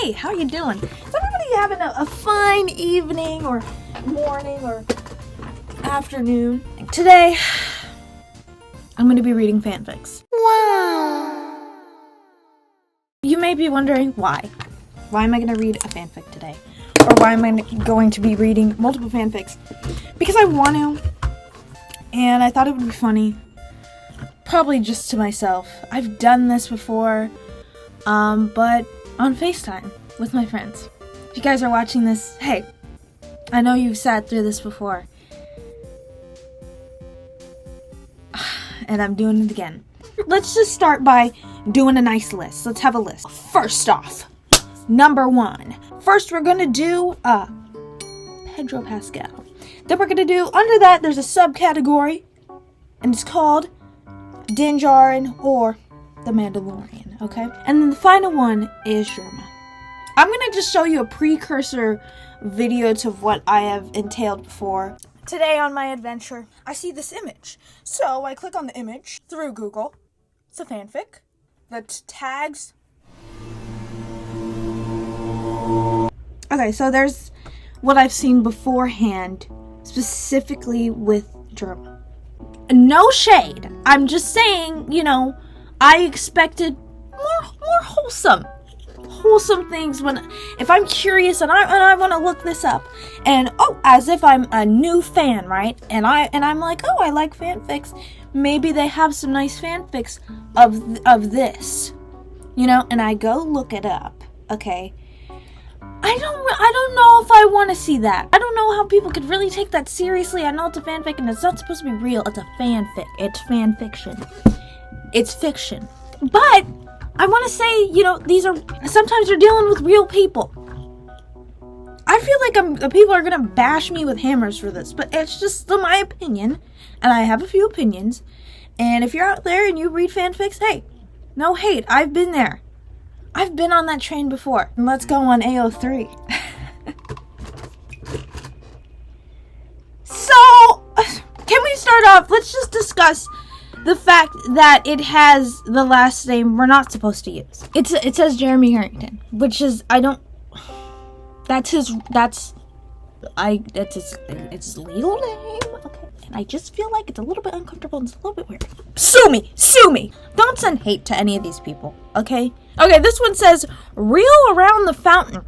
Hey, how you doing? Is everybody having a fine evening or morning or afternoon? Today, I'm going to be reading fanfics. Wow! You may be wondering why. Why am I going to read a fanfic today? Or why am I going to be reading multiple fanfics? Because I want to, and I thought it would be funny. Probably just to myself. I've done this before, but on FaceTime with my friends. If you guys are watching this, hey, I know you've sat through this before. And I'm doing it again. Let's just start by doing a nice list. Let's have a list. First off, number 1. First, we're gonna do Pedro Pascal. Then we're gonna do, under that, there's a subcategory, and it's called Din Djarin or The Mandalorian, okay? And then the final one is Germa. I'm gonna just show you a precursor video to what I have entailed before. Today on my adventure, I see this image. So I click on the image through Google. It's a fanfic that tags. Okay, so there's what I've seen beforehand, specifically with Germa. No shade. I'm just saying, I expected more wholesome things if I'm curious and I want to look this up, and as if I'm a new fan, right? And I'm like, I like fanfics. Maybe they have some nice fanfics of this, and I go look it up. Okay. I don't know if I want to see that. I don't know how people could really take that seriously. I know it's a fanfic and it's not supposed to be real. It's a fanfic. It's fan fiction. It's fiction. But I want to say, sometimes you're dealing with real people. I feel like people are going to bash me with hammers for this, but it's just my opinion, and I have a few opinions. And if you're out there and you read fanfics, hey, no hate. I've been there. I've been on that train before. And let's go on AO3. So, can we start off? Let's just discuss the fact that it has the last name we're not supposed to use. It says Jeremy Harrington, which is, it's his legal name. Okay. And I just feel like it's a little bit uncomfortable and it's a little bit weird. Sue me! Don't send hate to any of these people, okay? Okay, this one says, Reel Around the Fountain.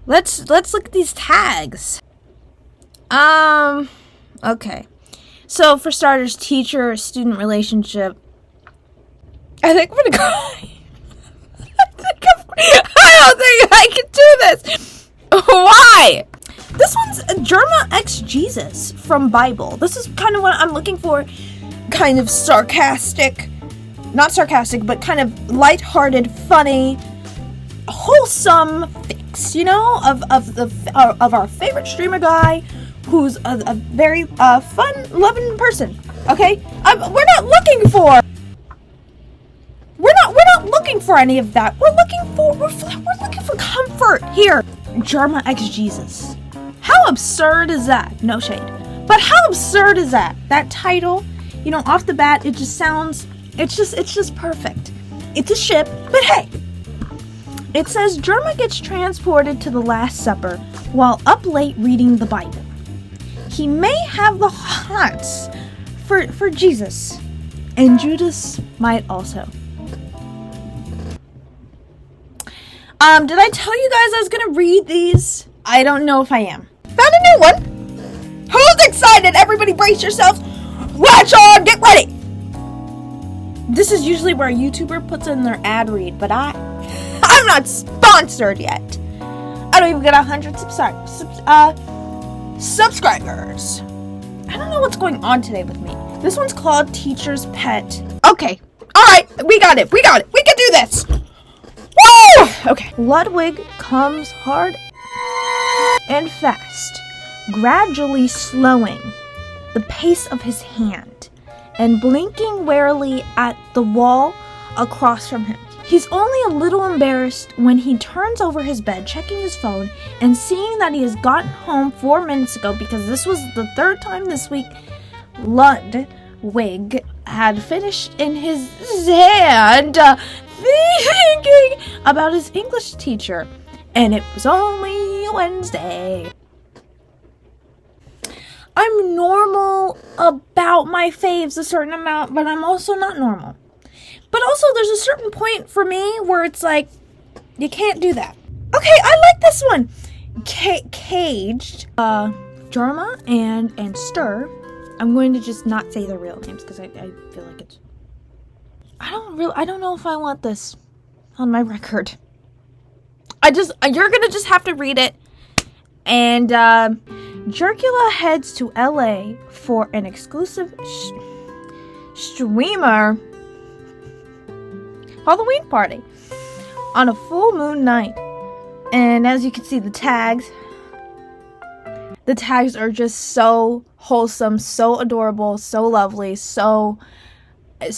Let's look at these tags. Okay. So, for starters, teacher-student relationship. I think I'm gonna cry. I don't think I can do this. Why? This one's Germa X Jesus from Bible. This is kind of what I'm looking for. Kind of sarcastic. Not sarcastic, but kind of lighthearted, funny, wholesome fix, of our favorite streamer guy, who's a very fun, loving person. Okay, we're not looking for any of that. We're looking for comfort here. Germa X Jesus. How absurd is that? No shade, but how absurd is that? That title, off the bat, it just sounds. It's just perfect. It's a ship, but hey. It says Germa gets transported to the Last Supper while up late reading the Bible. He may have the hots for Jesus, and Judas might also. Did I tell you guys I was gonna read these? I don't know if I am. Found a new one. Who's excited? Everybody brace yourselves. Watch on, get ready. This is usually where a YouTuber puts in their ad read, but I'm not sponsored yet. I don't even get 100 subscribers. I don't know what's going on today with me. This one's called Teacher's Pet. Okay. Alright, we got it. We can do this. Woo! Okay. Ludwig comes hard and fast, gradually slowing the pace of his hand and blinking warily at the wall across from him. He's only a little embarrassed when he turns over his bed, checking his phone, and seeing that he has gotten home 4 minutes ago, because this was the 3rd time this week Ludwig had finished in his hand thinking about his English teacher and it was only Wednesday. I'm normal about my faves a certain amount, but I'm also not normal. But also, there's a certain point for me where it's like, you can't do that. Okay, I like this one. Caged, Jarma and Stir. I'm going to just not say their real names because I feel like it's. I don't know if I want this on my record. You're gonna just have to read it. And Jerkula heads to LA for an exclusive streamer Halloween party on a full moon night. And as you can see, the tags are just so wholesome, so adorable, so lovely, so me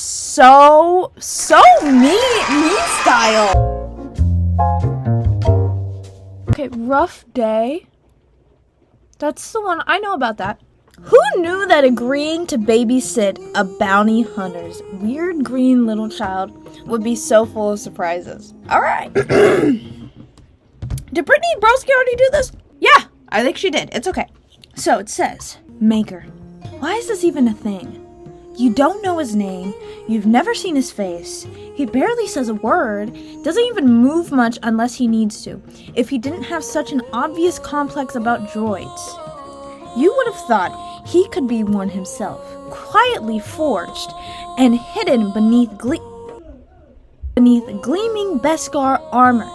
style. Okay, rough day. That's the one. I know about that. Who knew that agreeing to babysit a bounty hunter's weird green little child would be so full of surprises? Alright. Did Brittany Broski already do this? Yeah, I think she did. It's okay. So it says, Maker, why is this even a thing? You don't know his name. You've never seen his face. He barely says a word. Doesn't even move much unless he needs to. If he didn't have such an obvious complex about droids. You would have thought he could be one himself, quietly forged and hidden beneath gleaming Beskar armor.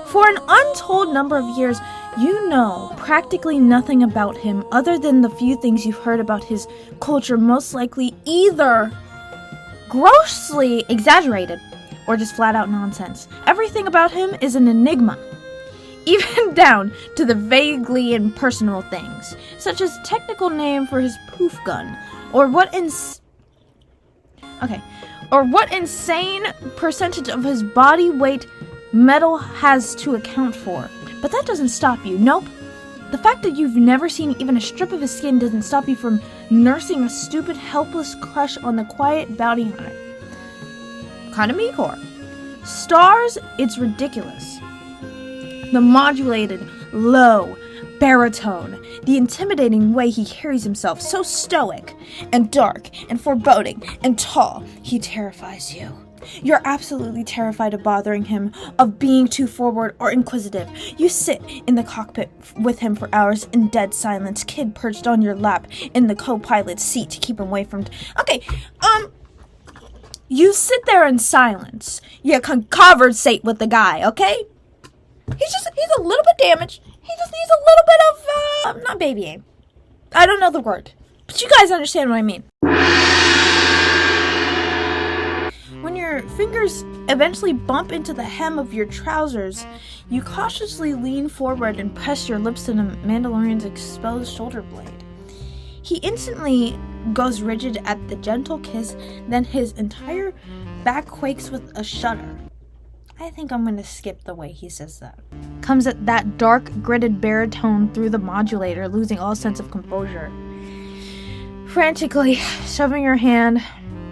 For an untold number of years, you know practically nothing about him other than the few things you've heard about his culture, most likely either grossly exaggerated or just flat out nonsense. Everything about him is an enigma, even down to the vaguely impersonal things, such as technical name for his poof gun, or what insane percentage of his body weight metal has to account for. But that doesn't stop you. Nope. The fact that you've never seen even a strip of his skin doesn't stop you from nursing a stupid, helpless crush on the quiet bounty hunter. Kinda me-core. Stars, it's ridiculous. The modulated, low baritone, the intimidating way he carries himself, so stoic and dark and foreboding and tall, he terrifies you. You're absolutely terrified of bothering him, of being too forward or inquisitive. You sit in the cockpit with him for hours in dead silence, kid perched on your lap in the co-pilot's seat to keep him away from... You sit there in silence. You conversate with the guy, okay? He's a little bit damaged. He just needs a little bit of, not baby aim. I don't know the word. But you guys understand what I mean. When your fingers eventually bump into the hem of your trousers, you cautiously lean forward and press your lips to the Mandalorian's exposed shoulder blade. He instantly goes rigid at the gentle kiss, then his entire back quakes with a shudder. I think I'm going to skip the way he says that. Comes at that dark, gritted baritone through the modulator, losing all sense of composure. Frantically shoving your hand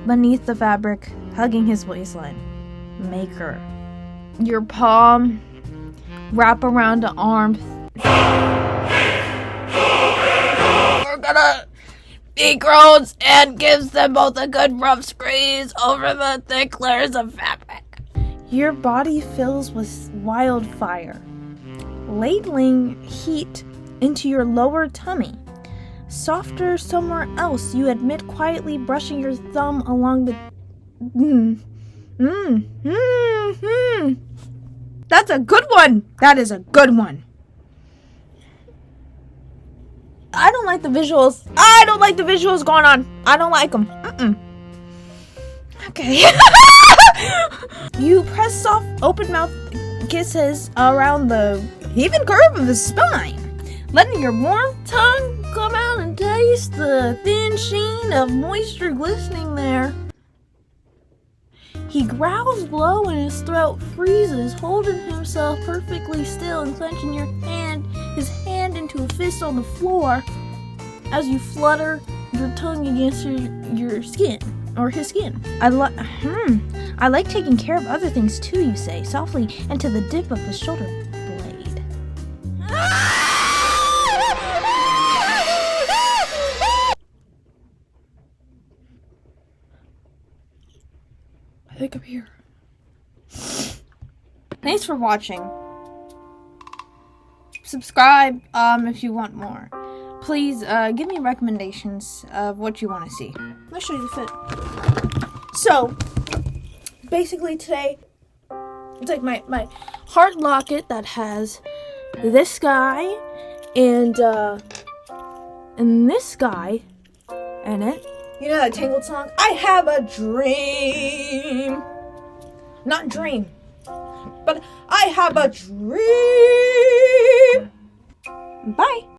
beneath the fabric, hugging his waistline. Maker. Your palm wrap around the arm. We're gonna be groans and gives them both a good rough squeeze over the thick layers of fabric. Your body fills with wildfire, ladling heat into your lower tummy. Softer somewhere else, you admit, quietly brushing your thumb along the... That's a good one! That is a good one. I don't like the visuals. I don't like the visuals going on. I don't like them. Okay. You press soft, open-mouth kisses around the even curve of his spine, letting your warm tongue come out and taste the thin sheen of moisture glistening there. He growls low and his throat freezes, holding himself perfectly still and clenching his hand into a fist on the floor as you flutter your tongue against your skin, or his skin. I like taking care of other things too, you say, softly into the dip of his shoulder blade. I think I'm here. Thanks for watching. Subscribe if you want more. Please give me recommendations of what you want to see. I'll show you the fit. So basically today it's like my heart locket that has this guy and this guy in it. You know that Tangled song? I have a dream. Not dream, but I have a dream. Bye.